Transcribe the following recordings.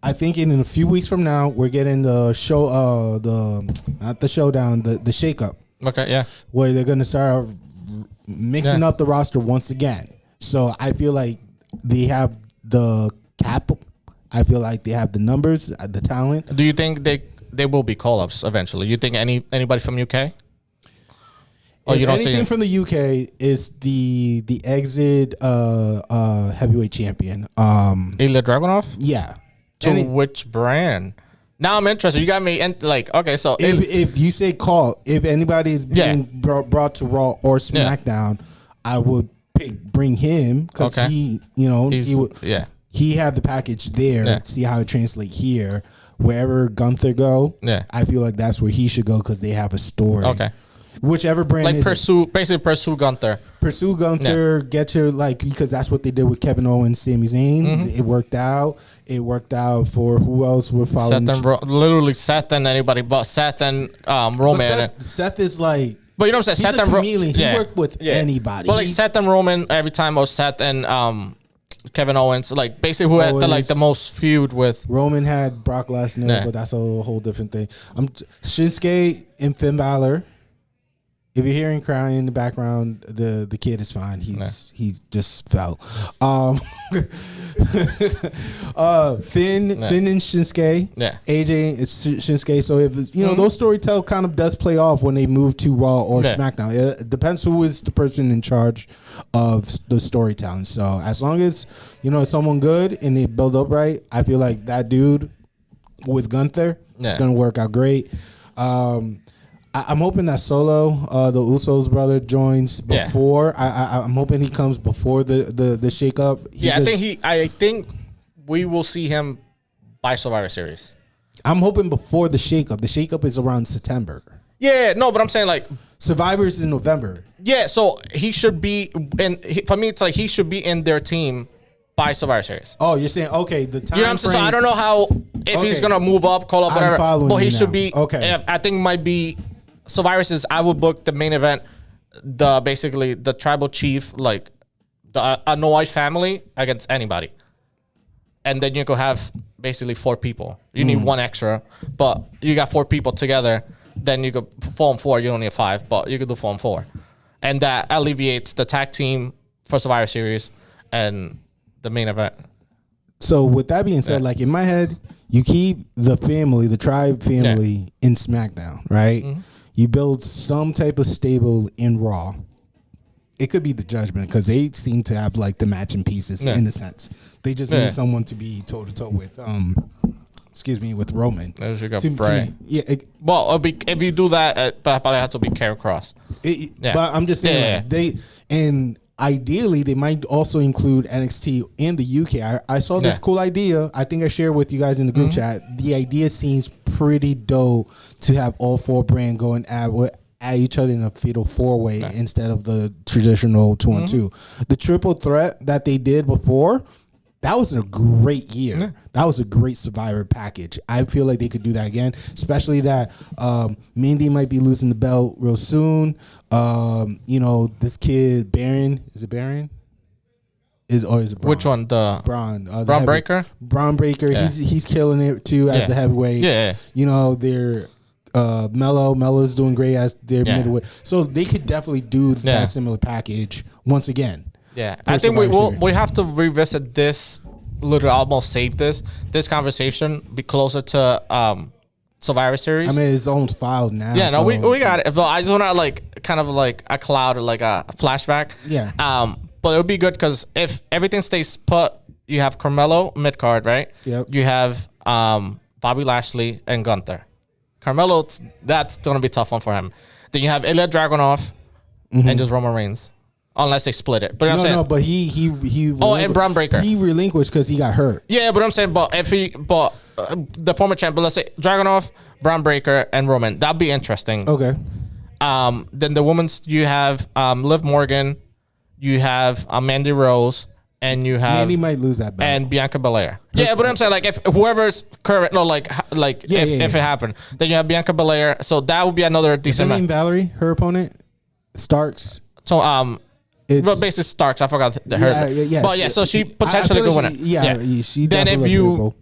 I think in a few weeks from now, we're getting the show, not the showdown, the shakeup. Okay, yeah. Where they're going to start mixing up the roster once again. So I feel like they have the cap. I feel like they have the numbers, the talent. Do you think they will be call-ups eventually? You think anybody from UK? Or you don't anything from the UK is the exit heavyweight champion. Ilya Dragunov? Yeah. Which brand? Now I'm interested. You got me okay, so if you say call, if anybody is being brought to Raw or SmackDown, I would bring him because he had the package there. Yeah. See how it translates here. Wherever Gunther go, I feel like that's where he should go because they have a story. Okay. Whichever brand like pursue Gunther. Pursue Gunther, get your because that's what they did with Kevin Owens, Sami Zayn. It worked out. It worked out for who else we're following? Literally Seth and anybody but Seth and Roman. Seth is like, but you know what I'm saying? He's a chameleon. He worked with anybody. But like Seth and Roman every time, or Seth and Kevin Owens, like basically who had the most feud with. Roman had Brock Lesnar, but that's a whole different thing. Shinsuke and Finn Balor. If you're hearing crying in the background, the kid is fine. He just fell. Finn and Shinsuke. Yeah. AJ and Shinsuke. So if those storytell kind of does play off when they move to Raw or SmackDown. It depends who is the person in charge of the storytelling. So as long as it's someone good and they build up right, I feel like that dude with Gunther is gonna work out great. I'm hoping that Solo, the Usos brother, joins before. I'm hoping he comes before the shakeup. I think we will see him by Survivor Series. I'm hoping before the shakeup. The shakeup is around September. Yeah, no, but I'm saying like Survivor is in November. Yeah, so he should be for me. It's like he should be in their team by Survivor Series. Oh, you're saying okay? The time. You know what I'm saying? So I don't know if he's gonna move up, call up, whatever. But he should be. Okay. I think might be. Survivor Series, I would book the main event, basically the tribal chief, like the Anoa'i family against anybody. And then you could have basically 4 people. You need 1 extra, but you got 4 people together. Then you could form 4. You don't need 5, but you could do form 4. And that alleviates the tag team for Survivor Series and the main event. So with that being said, like in my head, you keep the family, the tribe family in SmackDown, right? Mm-hmm. You build some type of stable in Raw. It could be the Judgment because they seem to have like the matching pieces in a sense. They just need someone to be toe to toe with. With Roman. Well, if you do that, probably have to be Karrion Kross. But I'm just saying ideally they might also include NXT in the UK. I saw this cool idea. I think I shared with you guys in the group chat. The idea seems pretty dope to have all 4 brands going at each other in a fatal 4-way instead of the traditional 2-on-2. The triple threat that they did before, that was a great year. Yeah. That was a great Survivor package. I feel like they could do that again, especially that Mandy might be losing the belt real soon. This kid, Baron, is it Baron? Is it Braun? Which one? The Braun. Braun Breaker? Braun Breaker. Yeah. He's killing it too as the heavyweight. Yeah. They're Melo's doing great as their middleweight. So they could definitely do that similar package once again. Yeah. I think we have to revisit this, literally almost save this conversation, be closer to Survivor Series. I mean, it's almost filed now. Yeah, no, we got it. But I just want to kind of like a cloud or like a flashback. Yeah. But it would be good because if everything stays put, you have Carmelo mid card, right? Yep. You have Bobby Lashley and Gunther. Carmelo, that's gonna be a tough one for him. Then you have Ilya Dragunov and just Roman Reigns, unless they split it. But but he and Braun Breaker. He relinquished because he got hurt. Yeah, but I'm saying, the former champ, but let's say Dragunov, Braun Breaker, and Roman. That'd be interesting. Okay. Then the women's, you have Liv Morgan. You have Mandy Rose, and you have Mandy might lose that belt. And Bianca Belair. Yeah, but I'm saying like if whoever's current, if it happened, then you have Bianca Belair. So that would be another decent. Is Valerie her opponent? Starks. So well, basically Starks. I forgot her. Yeah. But so she potentially could win it. She then if you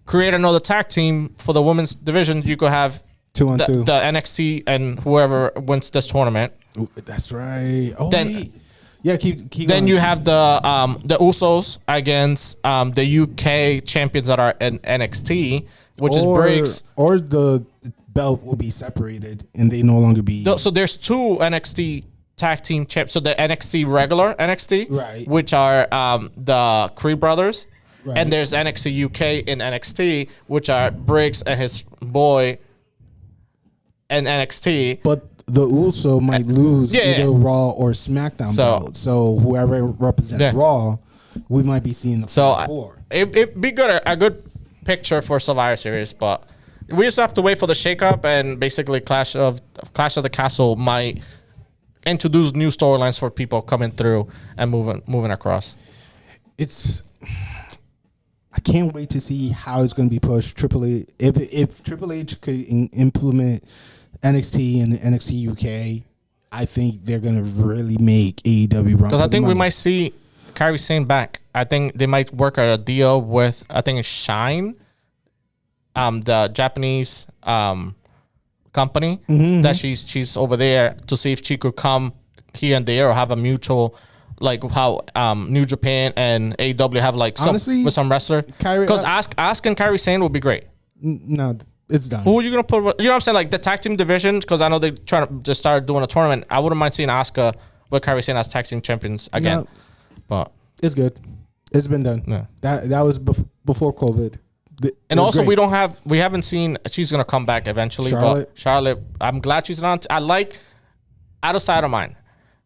create another tag team for the women's division. You could have 2-on-2. The NXT and whoever wins this tournament. Ooh, that's right. Oh, Then- wait. Yeah, keep Then going. you have the Usos against the UK champions that are in NXT, which is Briggs. Or the belt will be separated and they no longer be. So there's two NXT tag team champs. So the NXT regular NXT, Right. which are the Creed brothers, Right. and there's NXT UK in NXT, which are Briggs and his boy in NXT. But the Uso might lose either Raw or SmackDown belt. So whoever represents Raw, we might be seeing the four. It'd be good, a good picture for Survivor Series, but we just have to wait for the shakeup, and basically Clash of the Castle might introduce new storylines for people coming through and moving across. I can't wait to see how it's going to be pushed. If Triple H could implement NXT and the NXT UK, I think they're going to really make AEW run. Because I think we might see Kairi Sane back. I think they might work a deal with, I think it's Shine, the Japanese company that she's over there, to see if she could come here and there or have a mutual, like how New Japan and AEW have like some with some wrestler. Because asking Kairi Sane would be great. No, it's done. Who are you gonna put? You know what I'm saying? Like the tag team division, because I know they're trying to just start doing a tournament. I wouldn't mind seeing Asuka with Kairi Sane as tag team champions again. No, but it's good. It's been done. Yeah. That was before COVID. And also great. we haven't seen, she's gonna come back eventually. But Charlotte, I'm glad she's on. I like, out of sight of mind.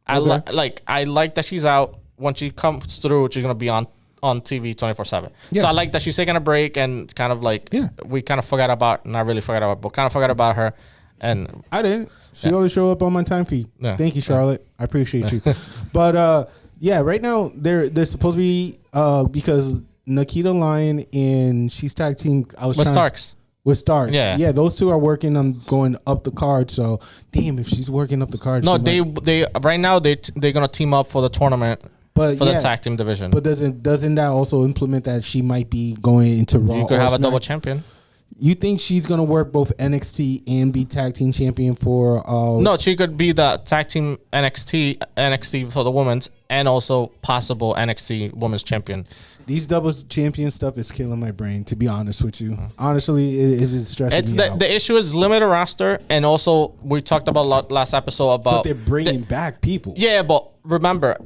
I like that she's out. When she comes through, she's gonna be on TV 24/7. So I like that she's taking a break and kind of like we kind of forgot about, not really forgot about, but kind of forgot about her. And I didn't. She always show up on my time feed. Yeah. Thank you, Charlotte. I appreciate you. But right now they're supposed to be because Nikita Lyon and she's tag team. With Starks. With Starks. Yeah, those two are working on going up the card. So damn, if she's working up the card. No, they right now they're gonna team up for the tournament. But for the tag team division. But doesn't that also implement that she might be going into Raw? You could have a double champion. You think she's gonna work both NXT and be tag team champion for? No, she could be the tag team NXT for the women's, and also possible NXT women's champion. These double champion stuff is killing my brain, to be honest with you. Honestly, it's stressing me out. The issue is limited roster, and also we talked about last episode about. But they're bringing back people. Yeah, but remember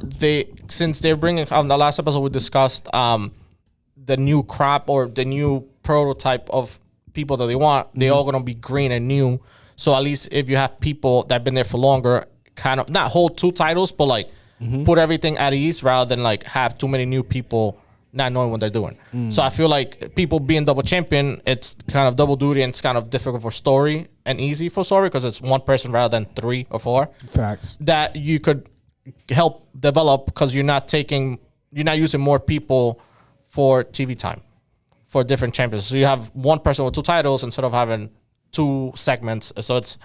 since they're bringing on the last episode we discussed the new crop or the new prototype of people that they want. They're all gonna be green and new. So at least if you have people that have been there for longer, kind of not hold two titles, but like put everything at ease rather than like have too many new people not knowing what they're doing. So I feel like people being double champion, it's kind of double duty and it's kind of difficult for story and easy for story because it's one person rather than 3 or 4. Facts. That you could help develop because you're not using more people for TV time for different champions. So you have one person with 2 titles instead of having 2 segments. So it's,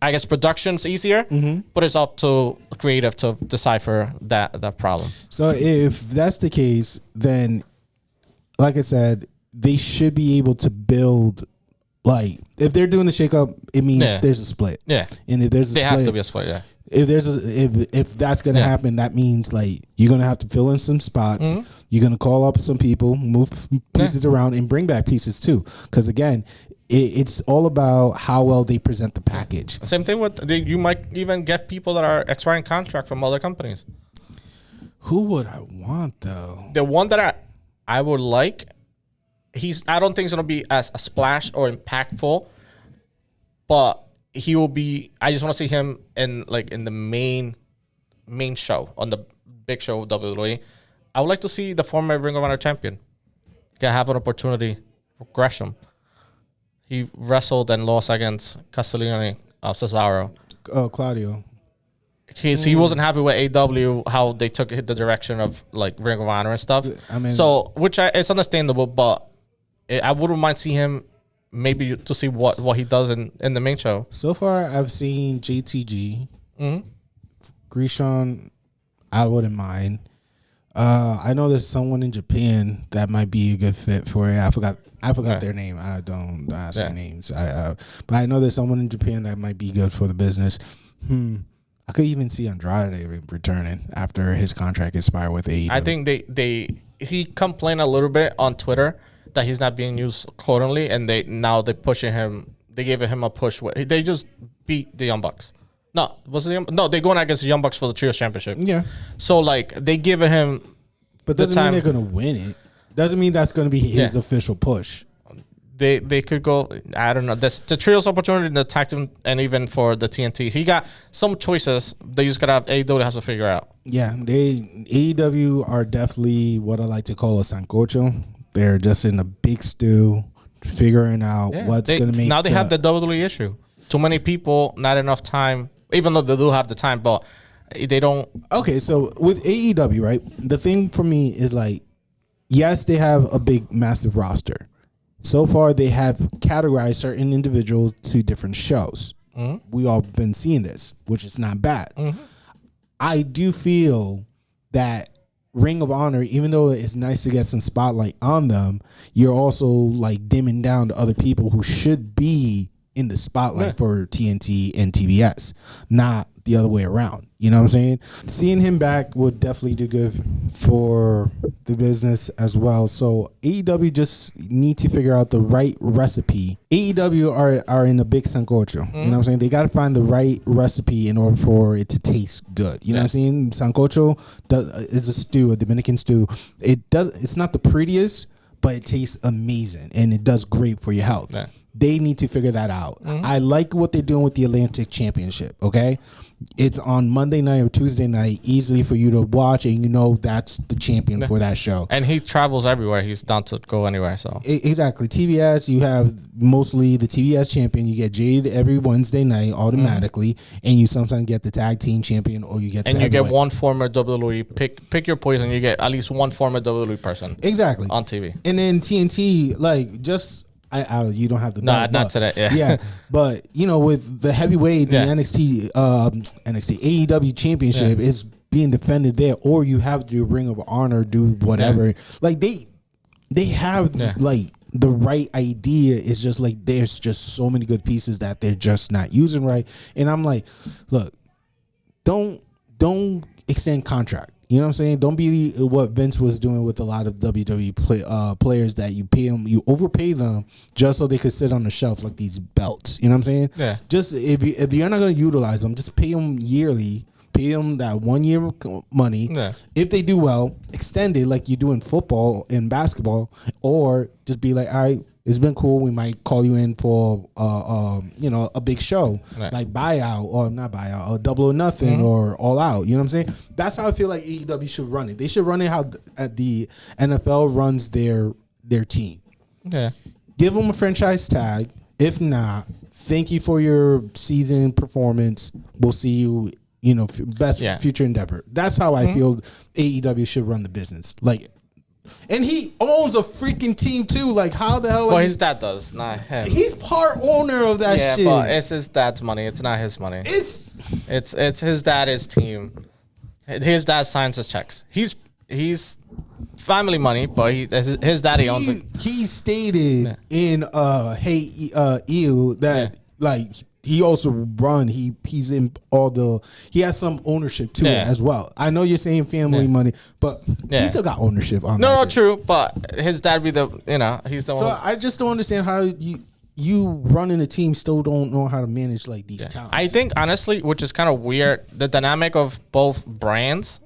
I guess, production's easier, but it's up to creative to decipher that problem. So if that's the case, then, like I said, they should be able to build. Like, if they're doing the shakeup, it means there's a split. Yeah, and if there's a split, have to be a split. Yeah. If that's gonna happen, that means like you're gonna have to fill in some spots. You're gonna call up some people, move pieces around, and bring back pieces too. Because again, it's all about how well they present the package. Same thing with you might even get people that are expiring contract from other companies. Who would I want though? The one that I would like, I don't think he's gonna be as a splash or impactful, but he will be. I just want to see him in the main show, on the big show of WWE. I would like to see the former Ring of Honor champion have an opportunity for Gresham. He wrestled and lost against Castellini of Cesaro. Oh, Claudio. He wasn't happy with AW, how they took the direction of like Ring of Honor and stuff. I mean, so it's understandable, but I wouldn't mind seeing him maybe to see what he does in the main show. So far, I've seen JTG. Gresham, I wouldn't mind. I know there's someone in Japan that might be a good fit for it. I forgot their name. I don't ask me names. But I know there's someone in Japan that might be good for the business. I could even see Andrade returning after his contract expired with AEW. I think he complained a little bit on Twitter that he's not being used accordingly, and they're pushing him. They gave him a push. They just beat the Young Bucks. No, was it no? They're going against the Young Bucks for the Trios Championship. Yeah. So like they giving him, but doesn't mean they're gonna win it. Doesn't mean that's gonna be his official push. They could go. I don't know. That's the Trios opportunity, the tag team, and even for the TNT. He got some choices. They just gotta have AEW has to figure out. Yeah, AEW are definitely what I like to call a sancocho. They're just in a big stew, figuring out what's gonna make. Now they have the WWE issue. Too many people, not enough time. Even though they do have the time, but they don't. Okay, so with AEW, right? The thing for me is like, yes, they have a big, massive roster. So far, they have categorized certain individuals to different shows. Mm-hmm. We all been seeing this, which is not bad. Mm-hmm. I do feel that Ring of Honor, even though it's nice to get some spotlight on them, you're also like dimming down to other people who should be in the spotlight for TNT and TBS, not the other way around. You know what I'm saying? Seeing him back would definitely do good for the business as well. So AEW just need to figure out the right recipe. AEW are in a big sancocho. You know what I'm saying? They got to find the right recipe in order for it to taste good. You know what I'm saying? Sancocho is a stew, a Dominican stew. It's not the prettiest, but it tastes amazing and it does great for your health. Yeah. They need to figure that out. I like what they're doing with the Atlantic Championship, okay? It's on Monday night or Tuesday night, easily for you to watch, and you know that's the champion for that show. And he travels everywhere. He's down to go anywhere. So exactly. TBS, you have mostly the TBS champion. You get Jade every Wednesday night automatically, and you sometimes get the tag team champion, or you get you get one former WWE. Pick your poison. You get at least one former WWE person. Exactly. On TV. And then TNT, like just. You don't have the belt, not today. Yeah, but you know, with the heavyweight, the NXT AEW championship is being defended there, or you have to Ring of Honor, do whatever. Like they have like the right idea. It's just like there's just so many good pieces that they're just not using right. And I'm like, look, don't extend contract. You know what I'm saying? Don't be what Vince was doing with a lot of WWE players that you pay them, you overpay them just so they could sit on the shelf like these belts. You know what I'm saying? Yeah. Just if you're not going to utilize them, just pay them yearly. Pay them that 1 year money. Yeah. If they do well, extend it like you do in football and basketball, or just be like, all right, it's been cool. We might call you in for a big show like buyout or not buyout or Double or Nothing or All Out. You know what I'm saying? That's how I feel like AEW should run it. They should run it how the NFL runs their team. Yeah. Give them a franchise tag. If not, thank you for your season performance. We'll see you. Best future endeavor. That's how I feel AEW should run the business. Like. And he owns a freaking team too. Like, how the hell? Well, his dad does, not him. He's part owner of that shit. Yeah, but it's his dad's money. It's not his money. It's his dad, his team. His dad signs his checks. He's family money, but his daddy owns it. He stated in Hey Ew that like. He also he's in he has some ownership to it as well. I know you're saying family money, but he still got ownership on that. No, true, but his dad he's the one. So I just don't understand how you running a team still don't know how to manage like these talents. I think honestly, which is kind of weird, the dynamic of both brands,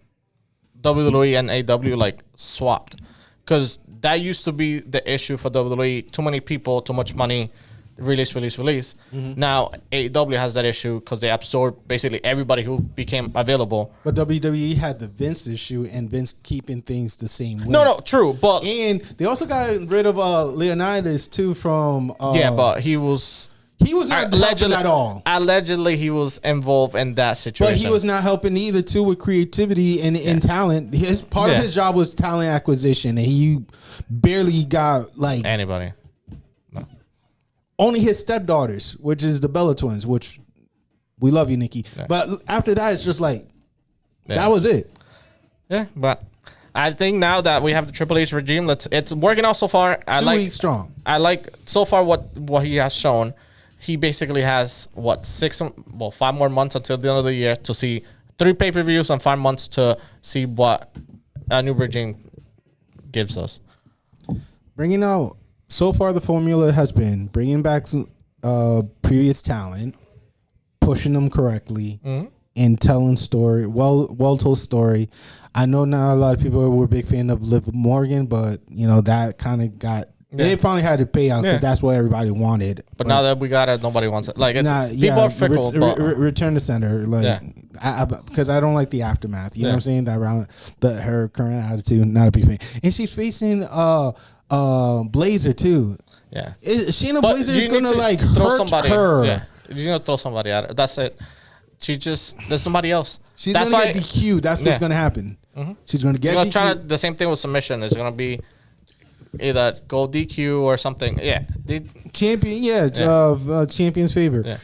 WWE and AEW, like swapped. Because that used to be the issue for WWE, too many people, too much money. Release. Now AEW has that issue because they absorbed basically everybody who became available. But WWE had the Vince issue and Vince keeping things the same way. No, true. But and they also got rid of Leonidas too from. But he was not helping at all. Allegedly, he was involved in that situation. But he was not helping either too with creativity and talent. His part of his job was talent acquisition, and he barely got like anybody. Only his stepdaughters, which is the Bella twins, which we love you, Nikki. Yeah. But after that, it's just like, that was it. Yeah, but I think now that we have the Triple H regime, it's working out so far. 2 weeks strong. I like so far what he has shown. He basically has 5 more months until the end of the year to see 3 pay-per-views and 5 months to see what a new regime gives us. Bringing out, so far the formula has been bringing back some previous talent, pushing them correctly, and telling story, well told story. I know not a lot of people were a big fan of Liv Morgan, but that kind of got. They finally had to pay out because that's what everybody wanted. But now that we got it, nobody wants it. Like people are fickle. Return to center, because I don't like the aftermath. You know what I'm saying? That around her current attitude, not a big fan. And she's facing Blazer too. Yeah, Shayna Blazer is gonna throw somebody. Her. Yeah, you're gonna throw somebody at her. That's it. There's nobody else. She's gonna get DQ. That's what's gonna happen. Mm-hmm. She's gonna get DQ. The same thing with submission. It's gonna be either go DQ or something. Yeah, champion. Champion's favor. Yeah.